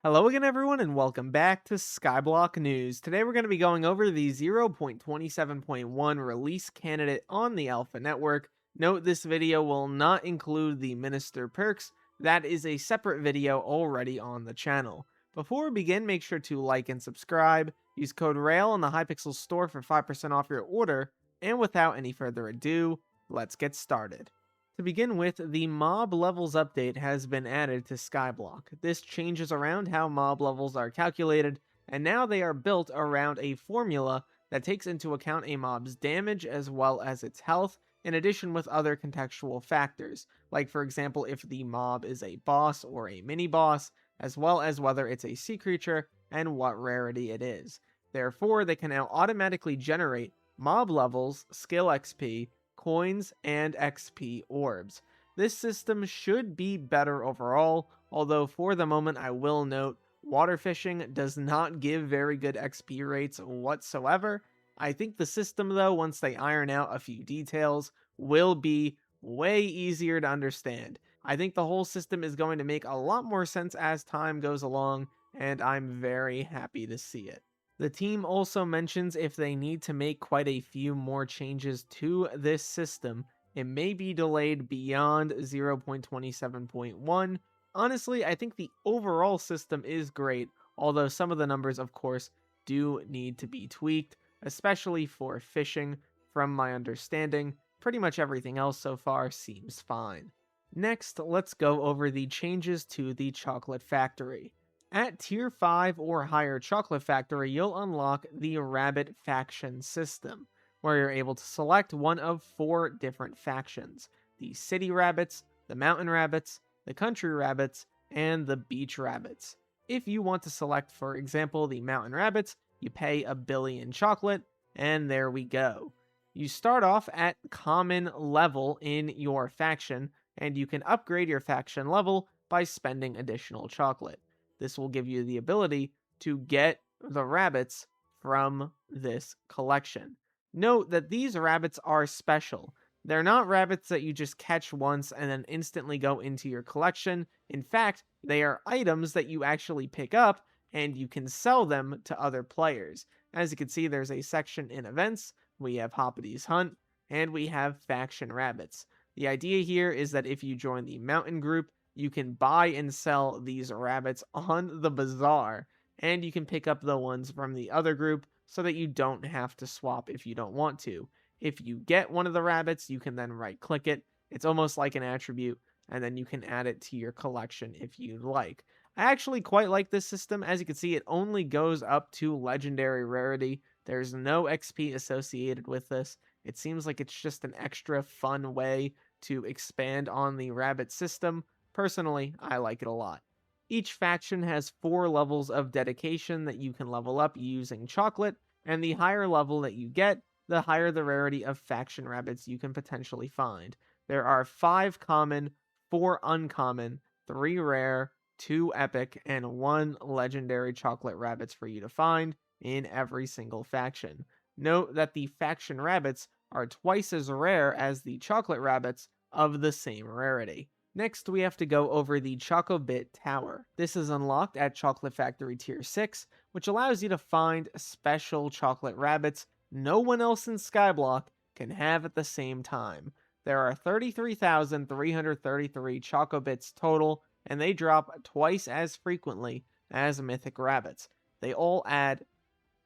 Hello again, everyone, and welcome back to Skyblock News. Today we're going to be going over the 0.27.1 release candidate on the Alpha Network. Note this video will not include the Minister perks. That is a separate video already on the channel. Before we begin, make sure to like and subscribe. Use code RAIL in the Hypixel store for 5% off your order. And without any further ado, let's get started. To begin with, the mob levels update has been added to Skyblock. This changes around how mob levels are calculated, and now they are built around a formula that takes into account a mob's damage as well as its health, in addition with other contextual factors, like for example if the mob is a boss or a mini-boss, as well as whether it's a sea creature and what rarity it is. Therefore, they can now automatically generate mob levels, skill XP, coins, and XP orbs. This system should be better overall, although for the moment I will note, water fishing does not give very good XP rates whatsoever. I think the system though, once they iron out a few details, will be way easier to understand. I think the whole system is going to make a lot more sense as time goes along, and I'm very happy to see it. The team also mentions if they need to make quite a few more changes to this system, it may be delayed beyond 0.27.1. Honestly, I think the overall system is great, although some of the numbers, of course, do need to be tweaked, especially for fishing. From my understanding, pretty much everything else so far seems fine. Next, let's go over the changes to the Chocolate Factory. At Tier 5 or higher Chocolate Factory, you'll unlock the Rabbit Faction system, where you're able to select one of 4 different factions: the City Rabbits, the Mountain Rabbits, the Country Rabbits, and the Beach Rabbits. If you want to select, for example, the Mountain Rabbits, you pay 1,000,000,000 chocolate, and there we go. You start off at common level in your faction, and you can upgrade your faction level by spending additional chocolate. This will give you the ability to get the rabbits from this collection. Note that these rabbits are special. They're not rabbits that you just catch once and then instantly go into your collection. In fact, they are items that you actually pick up and you can sell them to other players. As you can see, there's a section in events. We have Hoppity's Hunt, and we have Faction Rabbits. The idea here is that if you join the Mountain group, you can buy and sell these rabbits on the bazaar, and you can pick up the ones from the other group so that you don't have to swap if you don't want to. If you get one of the rabbits, you can then right click it. It's almost like an attribute, and then you can add it to your collection if you'd like. I actually quite like this system. As you can see, it only goes up to legendary rarity. There's no XP associated with this. It seems like it's just an extra fun way to expand on the rabbit system. Personally, I like it a lot. Each faction has 4 levels of dedication that you can level up using chocolate, and the higher level that you get, the higher the rarity of faction rabbits you can potentially find. There are 5 common, 4 uncommon, 3 rare, 2 epic, and 1 legendary chocolate rabbits for you to find in every single faction. Note that the faction rabbits are twice as rare as the chocolate rabbits of the same rarity. Next, we have to go over the Chocobit Tower. This is unlocked at Chocolate Factory Tier 6, which allows you to find special chocolate rabbits no one else in Skyblock can have at the same time. There are 33,333 Chocobits total, and they drop twice as frequently as mythic rabbits. They all add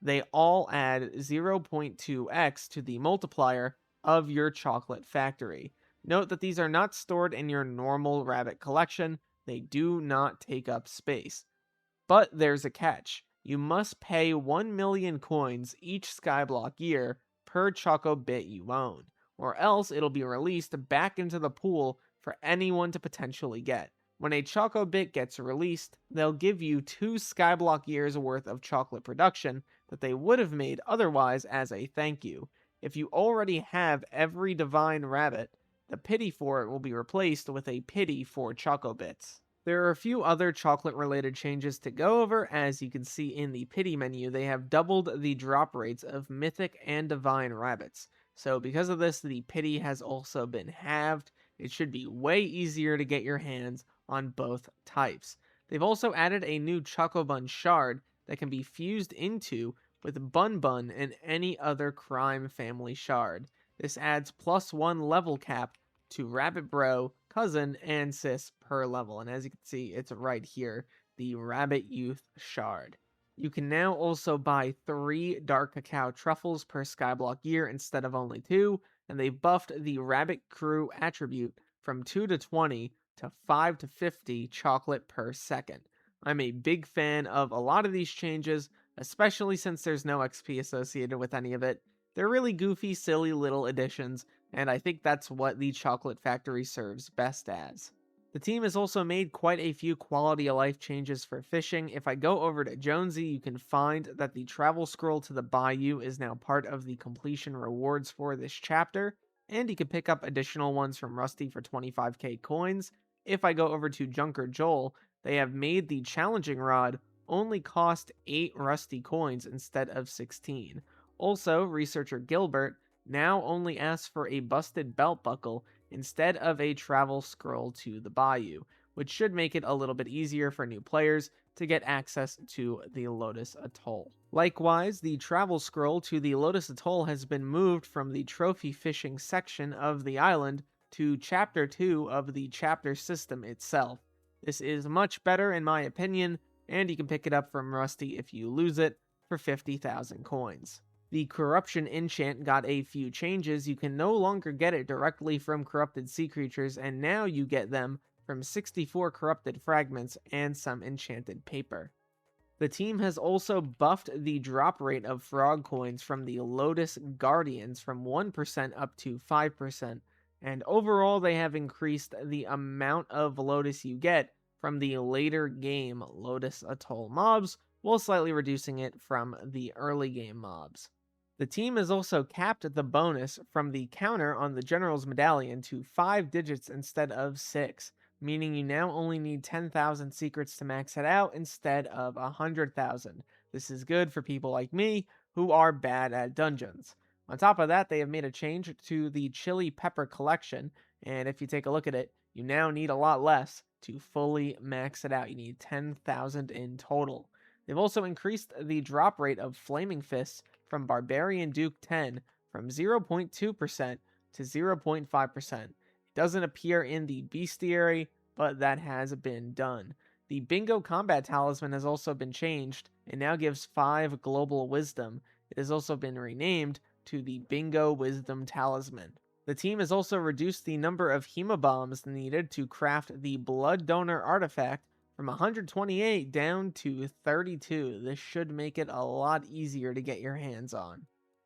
0.2x to the multiplier of your chocolate factory. Note that these are not stored in your normal rabbit collection. They do not take up space. But there's a catch. You must pay 1,000,000 coins each Skyblock year per Chocobit you own, or else it'll be released back into the pool for anyone to potentially get. When a Chocobit gets released, they'll give you 2 Skyblock years worth of chocolate production that they would have made otherwise as a thank you. If you already have every divine rabbit, the pity for it will be replaced with a pity for Chocobits. There are a few other chocolate-related changes to go over. As you can see in the pity menu, they have doubled the drop rates of mythic and divine rabbits. So because of this, the pity has also been halved. It should be way easier to get your hands on both types. They've also added a new Chocobun shard that can be fused into with Bun Bun and any other crime family shard. This adds +1 level cap to Rabbit Bro, Cousin, and Sis per level. And as you can see, it's right here, the Rabbit Youth shard. You can now also buy 3 Dark Cacao Truffles per Skyblock year instead of only 2, and they buffed the Rabbit Crew attribute from 2 to 20 to 5 to 50 chocolate per second. I'm a big fan of a lot of these changes, especially since there's no XP associated with any of it. They're really goofy, silly little additions, and I think that's what the Chocolate Factory serves best as. The team has also made quite a few quality of life changes for fishing. If I go over to Jonesy, you can find that the travel scroll to the bayou is now part of the completion rewards for this chapter, and you can pick up additional ones from Rusty for 25k coins. If I go over to Junker Joel, they have made the challenging rod only cost 8 Rusty coins instead of 16. Also, researcher Gilbert now only asks for a busted belt buckle instead of a travel scroll to the bayou, which should make it a little bit easier for new players to get access to the Lotus Atoll. Likewise, the travel scroll to the Lotus Atoll has been moved from the trophy fishing section of the island to Chapter 2 of the chapter system itself. This is much better in my opinion, and you can pick it up from Rusty if you lose it for 50,000 coins. The Corruption enchant got a few changes. You can no longer get it directly from corrupted sea creatures, and now you get them from 64 corrupted fragments and some enchanted paper. The team has also buffed the drop rate of frog coins from the Lotus Guardians from 1% up to 5%, and overall they have increased the amount of Lotus you get from the later game Lotus Atoll mobs, while slightly reducing it from the early game mobs. The team has also capped the bonus from the counter on the General's Medallion to 5 digits instead of 6, meaning you now only need 10,000 secrets to max it out instead of 100,000. This is good for people like me who are bad at dungeons. On top of that, they have made a change to the Chili Pepper collection, and if you take a look at it, you now need a lot less to fully max it out. You need 10,000 in total. They've also increased the drop rate of Flaming Fists from Barbarian Duke 10 from 0.2% to 0.5%. It doesn't appear in the bestiary, but that has been done. The Bingo Combat Talisman has also been changed and now gives 5 Global Wisdom. It has also been renamed to the Bingo Wisdom Talisman. The team has also reduced the number of Hemobombs needed to craft the Blood Donor Artifact from 128 down to 32. This should make it a lot easier to get your hands on.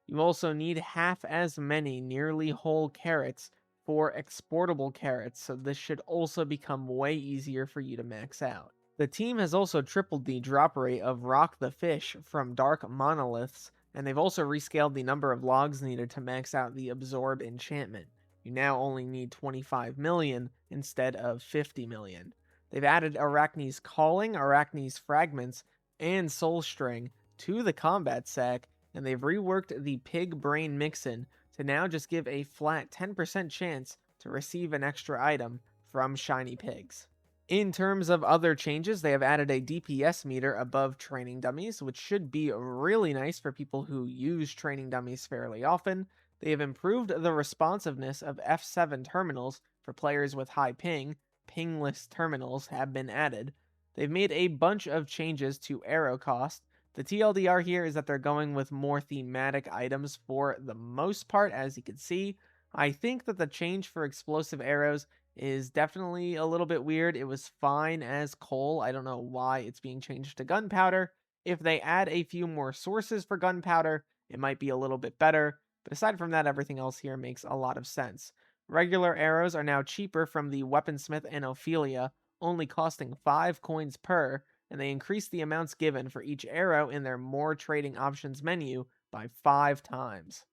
You also need half as many nearly whole carrots for exportable carrots, so this should also become way easier for you to max out. The team has also tripled the drop rate of Rock the Fish from Dark Monoliths, and they've also rescaled the number of logs needed to max out the Absorb enchantment. You now only need 25 million instead of 50 million. They've added Arachne's Calling, Arachne's Fragments, and Soul String to the combat sack, and they've reworked the Pig Brain Mixin to now just give a flat 10% chance to receive an extra item from Shiny Pigs. In terms of other changes, they have added a DPS meter above training dummies, which should be really nice for people who use training dummies fairly often. They have improved the responsiveness of F7 terminals for players with high ping. Pingless terminals have been added. They've made a bunch of changes to arrow cost. The TLDR here is that they're going with more thematic items for the most part, as you can see. I think that the change for explosive arrows is definitely a little bit weird. It was fine as coal. I don't know why it's being changed to gunpowder. If they add a few more sources for gunpowder, it might be a little bit better. But aside from that, everything else here makes a lot of sense. Regular arrows are now cheaper from the Weaponsmith and Ophelia, only costing 5 coins per, and they increase the amounts given for each arrow in their More Trading Options menu by 5 times.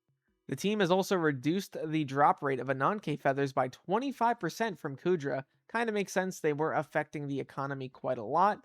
The team has also reduced the drop rate of Ananke feathers by 25% from Kudra. Kind of makes sense, they were affecting the economy quite a lot.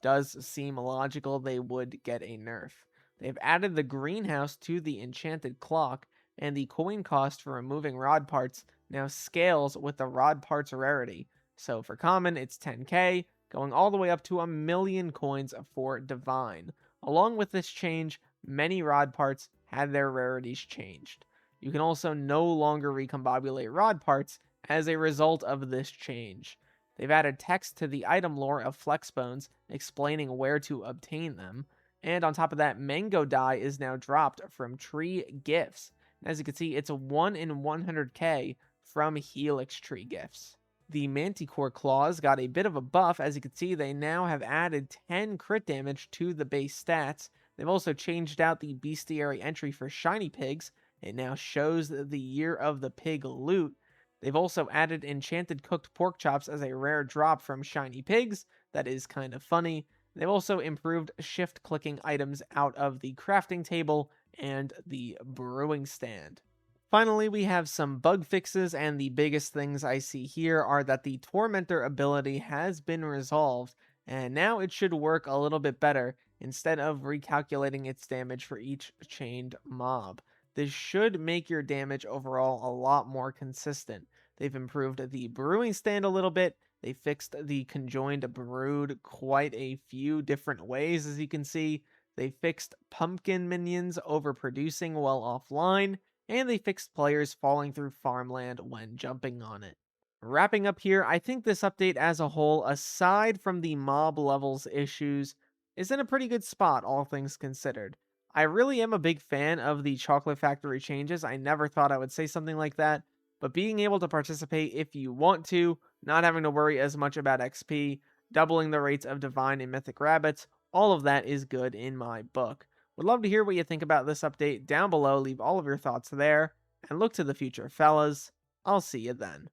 Does seem logical they would get a nerf. They've added the greenhouse to the enchanted clock, and the coin cost for removing rod parts now scales with the rod parts rarity. So for common, it's 10k, going all the way up to 1,000,000 coins for Divine. Along with this change, many rod parts had their rarities changed. You can also no longer recombobulate rod parts as a result of this change. They've added text to the item lore of Flex Bones explaining where to obtain them. And on top of that, Mango Dye is now dropped from Tree Gifts. As you can see, it's a 1 in 100k from Helix Tree Gifts. The Manticore Claws got a bit of a buff. As you can see, they now have added 10 crit damage to the base stats. They've also changed out the bestiary entry for shiny pigs. It now shows the year of the pig loot. They've also added enchanted cooked pork chops as a rare drop from shiny pigs. That is kind of funny. They've also improved shift clicking items out of the crafting table and the brewing stand. Finally, we have some bug fixes, and the biggest things I see here are that the Tormentor ability has been resolved, and now it should work a little bit better instead of recalculating its damage for each chained mob. This should make your damage overall a lot more consistent. They've improved the brewing stand a little bit. They fixed the conjoined brood quite a few different ways, as you can see. They fixed pumpkin minions overproducing while offline, and they fixed players falling through farmland when jumping on it. Wrapping up here, I think this update as a whole, aside from the mob levels issues, is in a pretty good spot, all things considered. I really am a big fan of the Chocolate Factory changes. I never thought I would say something like that, but being able to participate if you want to, not having to worry as much about XP, doubling the rates of Divine and Mythic Rabbits, all of that is good in my book. Would love to hear what you think about this update down below. Leave all of your thoughts there, and look to the future, fellas. I'll see you then.